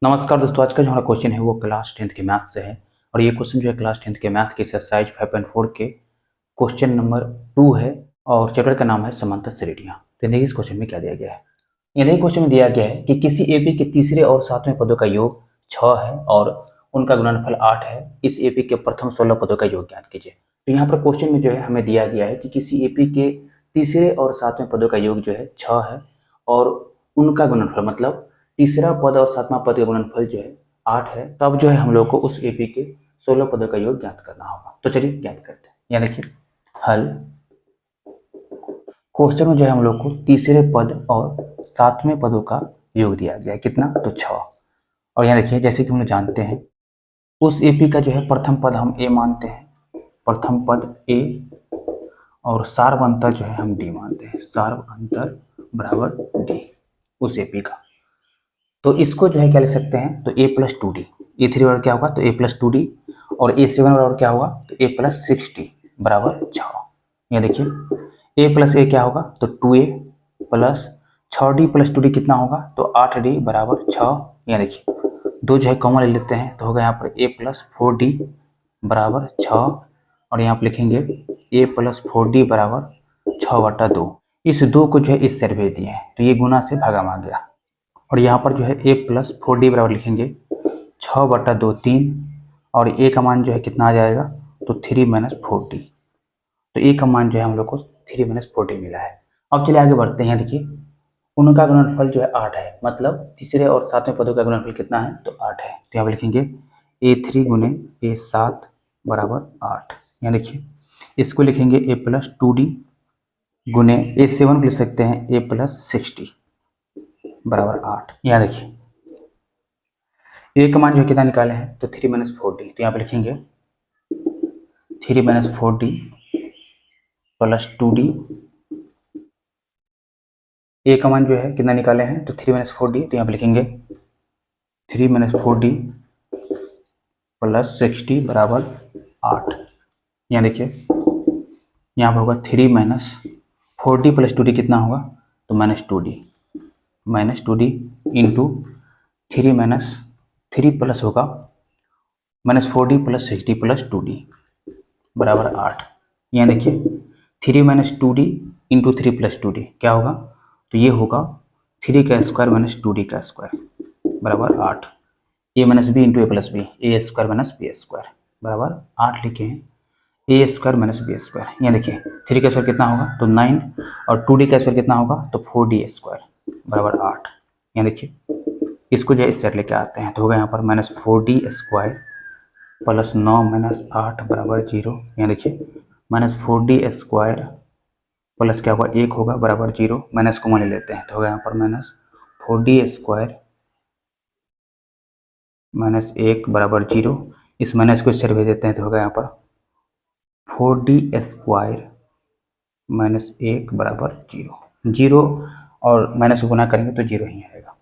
नमस्कार दोस्तों, आज का जो हमारा क्वेश्चन है वो क्लास 10th के मैथ से है। और ये क्वेश्चन जो है क्लास 10th के मैथ के एक्सरसाइज 5.4 के क्वेश्चन नंबर 2 है। और चैप्टर का नाम है समांतर श्रेणियां। तो देखिए इस क्वेश्चन में क्या दिया गया है। ये देखिए क्वेश्चन में दिया गया है कि किसी एपी के तीसरे और सातवें पदों का योग 6 है और उनका गुणनफल 8 है। इस एपी के प्रथम 16 पदों का योग ज्ञात कीजिए। तो यहाँ पर क्वेश्चन में जो है हमें दिया गया है कि किसी एपी के तीसरे और सातवें पदों का योग जो है 6 है और उनका गुणनफल मतलब तीसरा पद और सातवां पद का गुणनफल जो है 8 है। तब जो है हम लोग को उस एपी के 16 पदों का योग ज्ञात करना होगा। तो चलिए ज्ञात करते हैं। यहाँ देखिए हल। क्वेश्चन में जो है हम लोग को तीसरे पद और सातवें पदों का योग दिया गया है कितना, तो 6। और यहाँ देखिए जैसे कि हम लोग जानते हैं उस एपी का जो है प्रथम पद हम ए मानते हैं, प्रथम पद ए, और सार्व अंतर जो है हम डी मानते हैं, सार्व अंतर बराबर डी उस एपी का। तो इसको जो है क्या लिख सकते हैं, तो ए प्लस टू डी। ए थ्री बराबर क्या होगा, तो ए प्लस टू डी। और ए सेवन बराबर क्या होगा, तो ए प्लस सिक्स डी बराबर 6। यहाँ देखिए ए प्लस ए क्या होगा, तो 2a plus 6d plus 2d कितना होगा, तो 8d बराबर 6। यहाँ देखिए दो जो है कॉमन ले लेते हैं तो होगा यहाँ पर a प्लस 4d बराबर 6। और यहाँ पर लिखेंगे a प्लस 4d बराबर 6/2। इस दो को जो है इस साइड भेज दिए हैं तो ये गुना से भागा में आ गया। और यहाँ पर जो है a प्लस 4d बराबर लिखेंगे 6/2 3। और a का मान जो है कितना आ जाएगा, तो 3 माइनस 4d। तो a का मान जो है हम लोग को 3 माइनस 4d मिला है। अब चलिए आगे बढ़ते हैं। यहाँ देखिए उनका गुणनफल जो है 8 है, मतलब तीसरे और सातवें पदों का गुणनफल कितना है, तो 8 है। तो यहाँ पर लिखेंगे a3 गुने a7 बराबर 8। यहाँ देखिए इसको लिखेंगे a प्लस 2d गुने a7 को लिख सकते हैं a प्लस 6d बराबर 8। यहाँ देखिए ए का मान जो है कितना निकाले हैं, तो 3 माइनस 4d। तो यहाँ पे लिखेंगे 3 माइनस 4d प्लस 2d। ए का मान जो है कितना निकाले हैं, तो 3 माइनस 4d। तो यहाँ पे लिखेंगे 3 माइनस 4d प्लस 6d बराबर 8। यहाँ देखिए यहाँ पर होगा 3 माइनस 4d प्लस 2d कितना होगा, तो minus 2d into 3 minus 3 plus होगा minus 4d plus 6d plus 2d बराबर 8। यहाँ देखिए 3 minus 2d into 3 plus 2d क्या होगा, तो ये होगा 3 का स्क्वायर माइनस 2d का स्क्वायर बराबर 8। ए माइनस बी इंटू ए प्लस बी, ए स्क्वायर माइनस बी स्क्वायर बराबर 8 लिखे हैं, ए स्क्वायर माइनस बी स्क्वायर। यहाँ देखिए 3 का स्क्वायर कितना होगा, तो 9। और 2d का स्क्वायर कितना होगा, तो 4d स्क्वायर बराबर 8। यहाँ देखिए इसको जो है इस साइड लेके आते हैं तो होगा यहाँ पर minus 4d square plus 9 minus 8 बराबर 0। यहाँ देखिए माइनस 4d स्क्वायर प्लस क्या होगा 1 होगा बराबर 0। माइनस कॉमन ले लेते हैं तो होगा यहाँ पर माइनस 4d स्क्वायर माइनस 1 बराबर 0। इस माइनस को इस साइड भेज देते हैं तो होगा यहाँ पर 4d स्क्वायर माइनस 1 बराबर 0। और माइनस को गुना करेंगे तो 0 ही आएगा।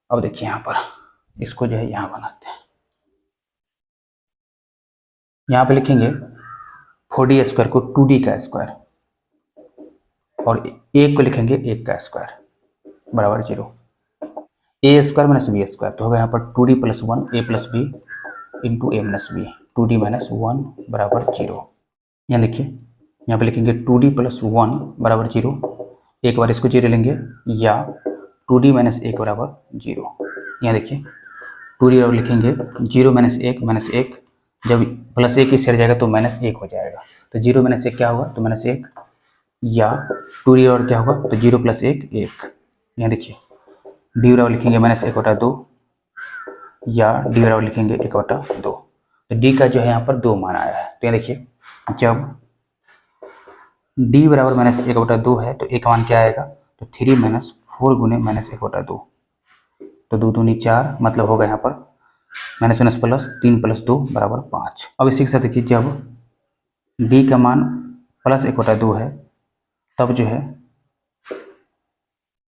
अब देखिए यहाँ पर इसको जो है यहाँ बनाते हैं। यहाँ पे लिखेंगे 4d स्क्वायर को 2d का स्क्वायर और 1 को लिखेंगे 1 का स्क्वायर बराबर 0। ए स्क्वायर माइनस बी स्क्वायर तो होगा यहाँ पर 2d प्लस 1 ए प्लस बी इंटू ए माइनस बी, 2d माइनस 1 बराबर 0। यहाँ देखिए यहाँ पे लिखेंगे 2d प्लस 1 बराबर 0। एक बार इसको 0 लेंगे या 2d माइनस 1 बराबर 0। यहाँ देखिए 2d बराबर लिखेंगे 0 माइनस 1 जब प्लस 1 इस साइड जाएगा तो माइनस 1 हो जाएगा। तो 0 माइनस 1 क्या होगा, तो माइनस 1। या 2d बराबर क्या होगा, तो 0 प्लस 1 1। यहाँ देखिए डी बराबर लिखेंगे माइनस 1/2 या डी बराबर लिखेंगे 1/2। तो डी का जो है यहाँ पर 2 मान आया है। तो यहाँ देखिए जब डी बराबर माइनस 1/2 है तो ए का मान क्या आएगा, तो 3 माइनस 4 गुने माइनस 1/2। तो 2 दूनी 4 मतलब होगा यहाँ पर माइनस माइनस प्लस 3 प्लस 2 बराबर 5। अब इसी के साथ देखिए जब डी का मान प्लस 1/2 है तब जो है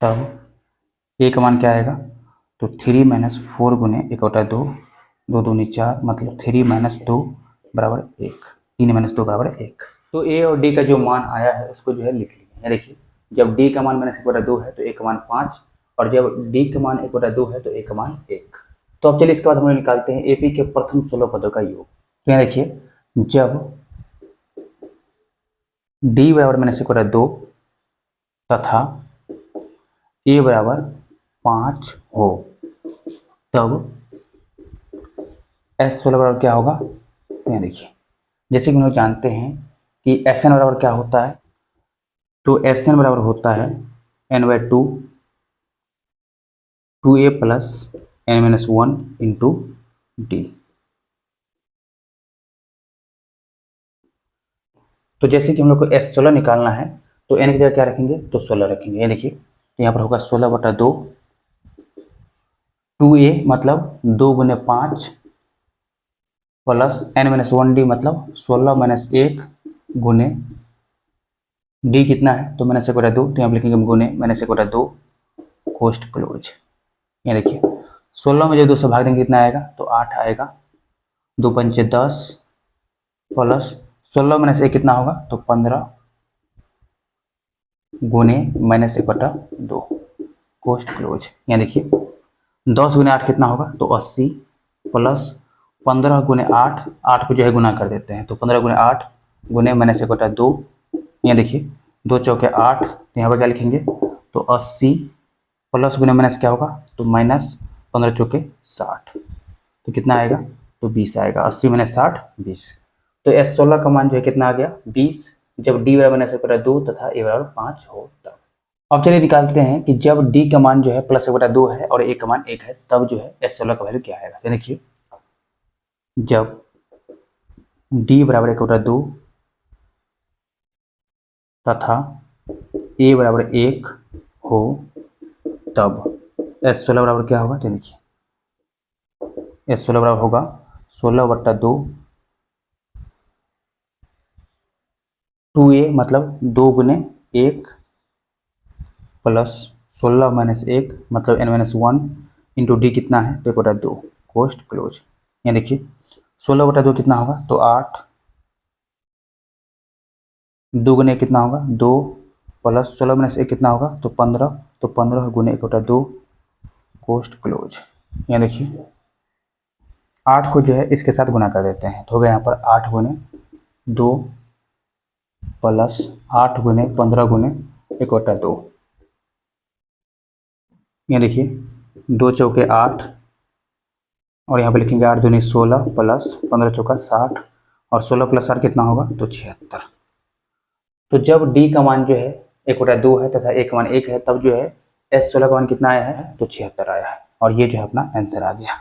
तब ए का मान क्या आएगा, तो 3 माइनस 4 गुने 1/2, 2 दूनी 4 मतलब 3 माइनस 2 बराबर 1, 3 माइनस 2 बराबर 1। तो ए और डी का जो मान आया है उसको जो है लिख लिया। देखिए जब डी का मान माइनस 1/2 है तो ए का मान 5 और जब डी का मान 1/2 है तो ए का मान 1। तो अब चलिए इसके बाद हम लोग निकालते हैं एपी के प्रथम 16 पदों का योग। तो यहाँ देखिए, जब डी बराबर माइनस एक बटा 2 तथा ए बराबर 5 हो, तब S16 बराबर क्या होगा। यहाँ देखिए, जैसे कि हम लोग जानते हैं कि Sn बराबर क्या होता है, तो Sn बराबर होता है n/2 2a plus n-1 into D. तो जैसे कि हम लोग को S16 निकालना है, तो n की जगह क्या रखेंगे, तो 16 रखेंगे। ये देखिए, तो यहाँ पर होगा 16/2, 2a मतलब 2 गुने 5 प्लस n-1d मतलब 16 माइनस 1 गुने डी कितना है, तो माइनस 1/2, तो यहाँ पर लिखेंगे गुने माइनस 1/2 कोस्ट क्लोज। यहाँ देखिए, 16 में जो 2 से भाग देंगे कितना आएगा, तो 8 आएगा, 2 पंचे 10 प्लस 16 माइनस 1 कितना होगा, तो 15 गुने माइनस 1/2 कोस्ट क्लोज। यहाँ देखिए, 10 गुने 8 कितना होगा, तो 80 प्लस 15 गुने 8, 8 को जो है गुना कर देते हैं, तो 15 गुने 8 गुने माइनस 1/2। यहाँ देखिए, 2 चौके 8, यहाँ पर क्या लिखेंगे, तो 80 प्लस गुने माइनस क्या होगा, तो माइनस 15 चौके 60, तो कितना आएगा, तो 20 आएगा। 80 माइनस 60 20। तो S16 का मान जो है कितना आ गया, 20, जब डी बराबर माइनस 1/2 तथा ए बराबर 5 हो तब। अब चलिए निकालते हैं कि जब डी का मान जो है प्लस 1/2 है और ए का मान 1 है, तब जो है S16 का वैल्यू क्या आएगा। तो देखिए, जब डी बराबर 1/2 तथा ए बराबर 1 हो, तब S16 बराबर क्या होगा। तो देखिए, S16 बराबर होगा 16/2, 2a मतलब 2 गुने 1 प्लस 16 माइनस 1 मतलब n-1 इंटू डी कितना है, तो 1/2 कोस्ट क्लोज। यहाँ देखिए, 16/2 कितना होगा, तो 8, 2 गुने कितना होगा, 2 प्लस 16 माइनस 1 कितना होगा, तो 15, तो 15 गुने 1/2 कोस्ट क्लोज। यहाँ देखिए, 8 को जो है इसके साथ गुना कर देते हैं, तो हो गया यहाँ पर 8 गुने 2 प्लस 8 गुने 15 गुने 1/2। यहाँ देखिए, 2 चौके 8 और यहाँ पे लिखेंगे 8 दूनी 16 प्लस 15 चौका 60 और 16 प्लस 8 कितना होगा, तो 76। तो जब डी का मान जो है 1/2 है तथा ए का मान 1 है, तब जो है S16 का मान कितना आया है, तो 76 आया है, और ये जो है अपना आंसर आ गया।